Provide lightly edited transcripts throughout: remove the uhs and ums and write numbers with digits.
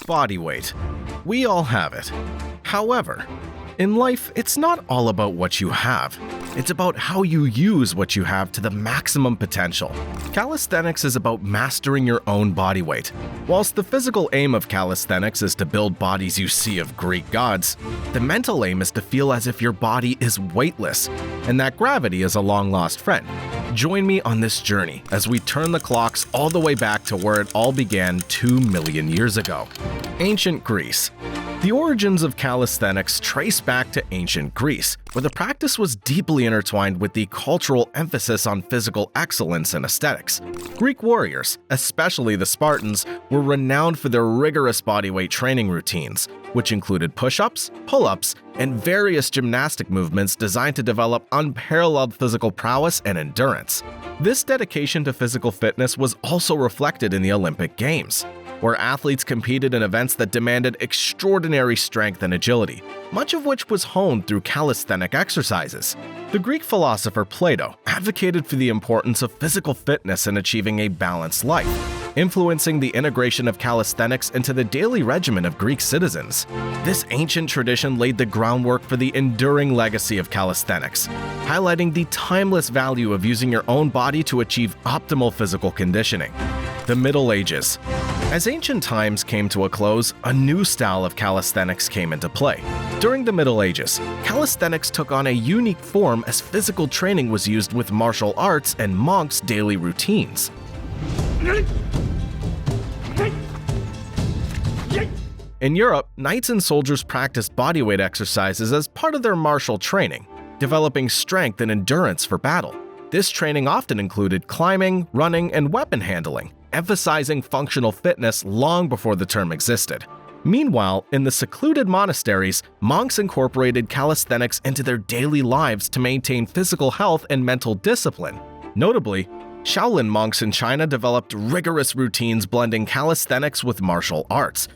Body weight. We all have it. However, in life, it's not all about what you have. It's about how you use what you have to the maximum potential. Calisthenics is about mastering your own body weight. Whilst the physical aim of calisthenics is to build bodies you see of Greek gods, the mental aim is to feel as if your body is weightless, and that gravity is a long-lost friend. Join me on this journey as we turn the clocks all the way back to where it all began 2 million years ago. Ancient Greece. The origins of calisthenics trace back to ancient Greece, where the practice was deeply intertwined with the cultural emphasis on physical excellence and aesthetics. Greek warriors, especially the Spartans, were renowned for their rigorous bodyweight training routines, which included push-ups, pull-ups, and various gymnastic movements designed to develop unparalleled physical prowess and endurance. This dedication to physical fitness was also reflected in the Olympic Games, where athletes competed in events that demanded extraordinary strength and agility, much of which was honed through calisthenic exercises. The Greek philosopher Plato advocated for the importance of physical fitness in achieving a balanced life, influencing the integration of calisthenics into the daily regimen of Greek citizens. This ancient tradition laid the groundwork for the enduring legacy of calisthenics, highlighting the timeless value of using your own body to achieve optimal physical conditioning. The Middle Ages. As ancient times came to a close, a new style of calisthenics came into play. During the Middle Ages, calisthenics took on a unique form as physical training was used with martial arts and monks' daily routines. In Europe, knights and soldiers practiced bodyweight exercises as part of their martial training, developing strength and endurance for battle. This training often included climbing, running, and weapon handling, emphasizing functional fitness long before the term existed. Meanwhile, in the secluded monasteries, monks incorporated calisthenics into their daily lives to maintain physical health and mental discipline. Notably, Shaolin monks in China developed rigorous routines blending calisthenics with martial arts,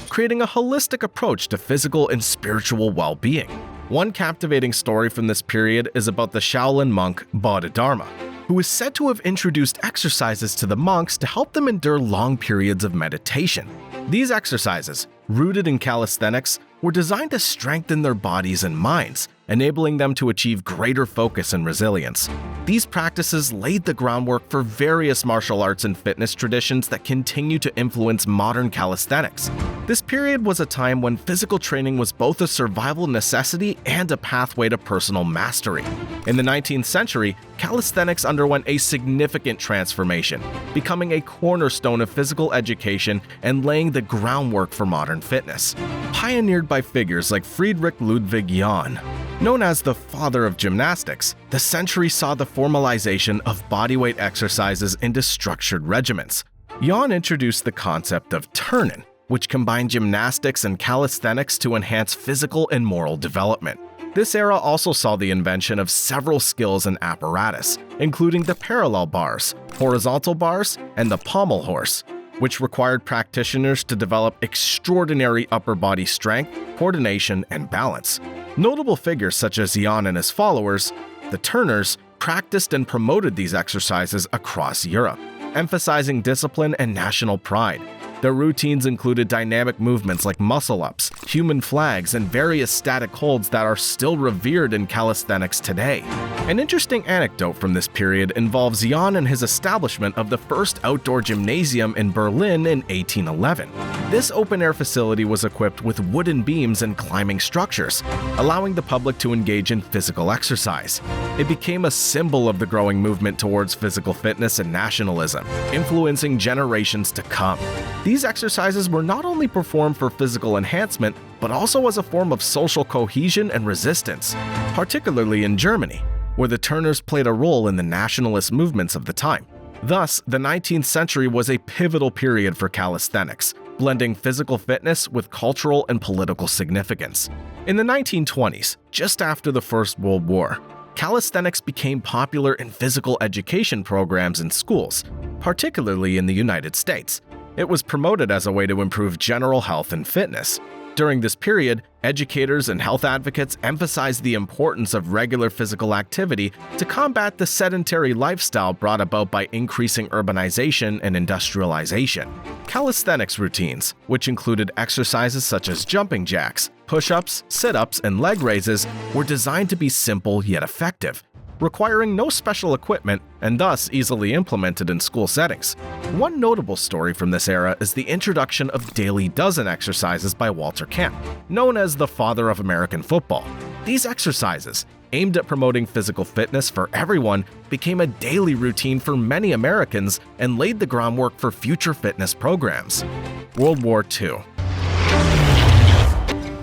creating a holistic approach to physical and spiritual well-being. One captivating story from this period is about the Shaolin monk Bodhidharma, who is said to have introduced exercises to the monks to help them endure long periods of meditation. These exercises, rooted in calisthenics, were designed to strengthen their bodies and minds, enabling them to achieve greater focus and resilience. These practices laid the groundwork for various martial arts and fitness traditions that continue to influence modern calisthenics. This period was a time when physical training was both a survival necessity and a pathway to personal mastery. In the 19th century, calisthenics underwent a significant transformation, becoming a cornerstone of physical education and laying the groundwork for modern fitness. Pioneered by figures like Friedrich Ludwig Jahn, known as the father of gymnastics, the century saw the formalization of bodyweight exercises into structured regimens. Jahn introduced the concept of turnen, which combined gymnastics and calisthenics to enhance physical and moral development. This era also saw the invention of several skills and apparatus, including the parallel bars, horizontal bars, and the pommel horse, which required practitioners to develop extraordinary upper body strength, coordination, and balance. Notable figures such as Jahn and his followers, the turners, practiced and promoted these exercises across Europe, emphasizing discipline and national pride. Their routines included dynamic movements like muscle-ups, human flags, and various static holds that are still revered in calisthenics today. An interesting anecdote from this period involves Jahn and his establishment of the first outdoor gymnasium in Berlin in 1811. This open-air facility was equipped with wooden beams and climbing structures, allowing the public to engage in physical exercise. It became a symbol of the growing movement towards physical fitness and nationalism, influencing generations to come. These exercises were not only performed for physical enhancement, but also as a form of social cohesion and resistance, particularly in Germany, where the turners played a role in the nationalist movements of the time. Thus, the 19th century was a pivotal period for calisthenics, blending physical fitness with cultural and political significance. In the 1920s, just after the First World War, calisthenics became popular in physical education programs in schools, particularly in the United States. It was promoted as a way to improve general health and fitness. During this period, educators and health advocates emphasized the importance of regular physical activity to combat the sedentary lifestyle brought about by increasing urbanization and industrialization. Calisthenics routines, which included exercises such as jumping jacks, push-ups, sit-ups, and leg raises, were designed to be simple yet effective, requiring no special equipment and thus easily implemented in school settings. One notable story from this era is the introduction of daily dozen exercises by Walter Camp, known as the father of American football. These exercises, aimed at promoting physical fitness for everyone, became a daily routine for many Americans and laid the groundwork for future fitness programs. World War II.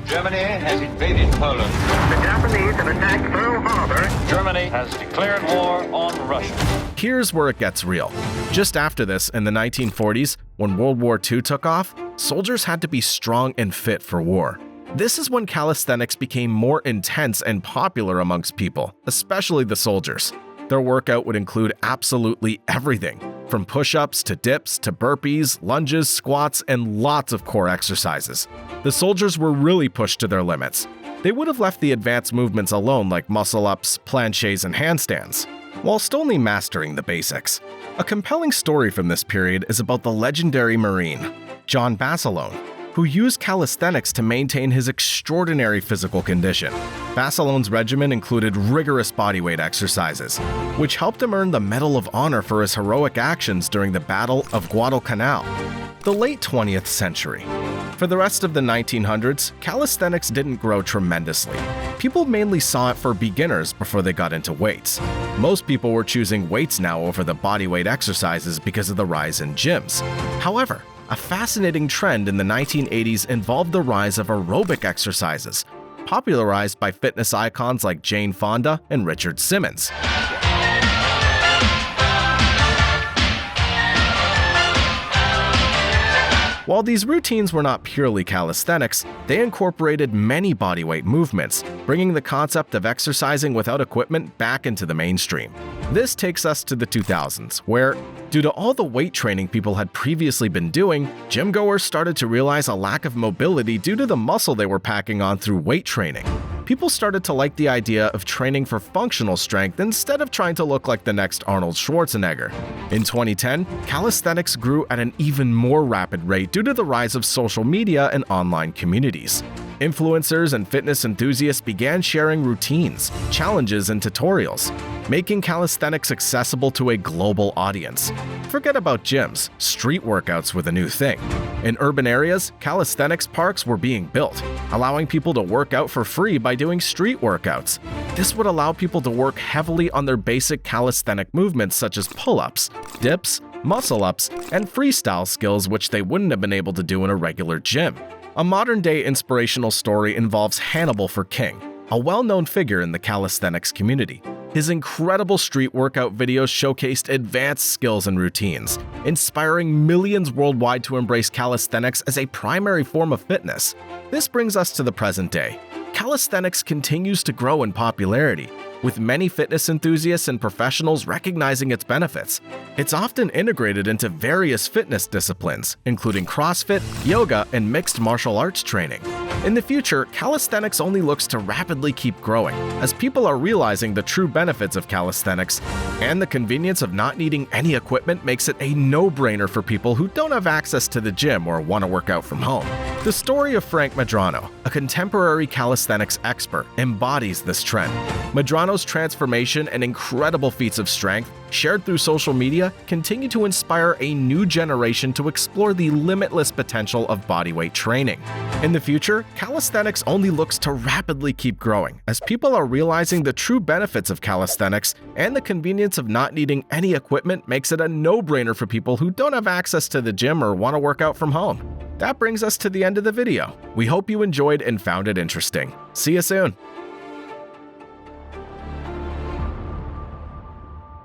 Germany has invaded Poland. The Japanese have attacked Pearl Harbor. Germany has declared war on Russia. Here's where it gets real. Just after this, in the 1940s, when World War II took off, soldiers had to be strong and fit for war. This is when calisthenics became more intense and popular amongst people, especially the soldiers. Their workout would include absolutely everything, from push-ups to dips to burpees, lunges, squats, and lots of core exercises. The soldiers were really pushed to their limits. They would have left the advanced movements alone like muscle-ups, planches, and handstands, whilst only mastering the basics. A compelling story from this period is about the legendary Marine, John Basilone, who used calisthenics to maintain his extraordinary physical condition. Basilone's regimen included rigorous bodyweight exercises, which helped him earn the Medal of Honor for his heroic actions during the Battle of Guadalcanal. The late 20th century. For the rest of the 1900s, calisthenics didn't grow tremendously. People mainly saw it for beginners before they got into weights. Most people were choosing weights now over the bodyweight exercises because of the rise in gyms. However, a fascinating trend in the 1980s involved the rise of aerobic exercises, popularized by fitness icons like Jane Fonda and Richard Simmons. While these routines were not purely calisthenics, they incorporated many bodyweight movements, bringing the concept of exercising without equipment back into the mainstream. This takes us to the 2000s, where, due to all the weight training people had previously been doing, gym-goers started to realize a lack of mobility due to the muscle they were packing on through weight training. People started to like the idea of training for functional strength instead of trying to look like the next Arnold Schwarzenegger. In 2010, calisthenics grew at an even more rapid rate due to the rise of social media and online communities. Influencers and fitness enthusiasts began sharing routines, challenges, and tutorials, making calisthenics accessible to a global audience. Forget about gyms, street workouts were the new thing. In urban areas, calisthenics parks were being built, allowing people to work out for free by doing street workouts. This would allow people to work heavily on their basic calisthenic movements such as pull-ups, dips, muscle-ups, and freestyle skills which they wouldn't have been able to do in a regular gym. A modern-day inspirational story involves Hannibal for King, a well-known figure in the calisthenics community. His incredible street workout videos showcased advanced skills and routines, inspiring millions worldwide to embrace calisthenics as a primary form of fitness. This brings us to the present day. Calisthenics continues to grow in popularity, with many fitness enthusiasts and professionals recognizing its benefits. It's often integrated into various fitness disciplines, including CrossFit, yoga, and mixed martial arts training. In the future, calisthenics only looks to rapidly keep growing, as people are realizing the true benefits of calisthenics, and the convenience of not needing any equipment makes it a no-brainer for people who don't have access to the gym or want to work out from home. The story of Frank Medrano, a contemporary calisthenics expert, embodies this trend. Medrano's transformation and incredible feats of strength, shared through social media, continue to inspire a new generation to explore the limitless potential of bodyweight training. In the future, calisthenics only looks to rapidly keep growing, as people are realizing the true benefits of calisthenics, and the convenience of not needing any equipment makes it a no-brainer for people who don't have access to the gym or want to work out from home. That brings us to the end of the video. We hope you enjoyed and found it interesting. See you soon!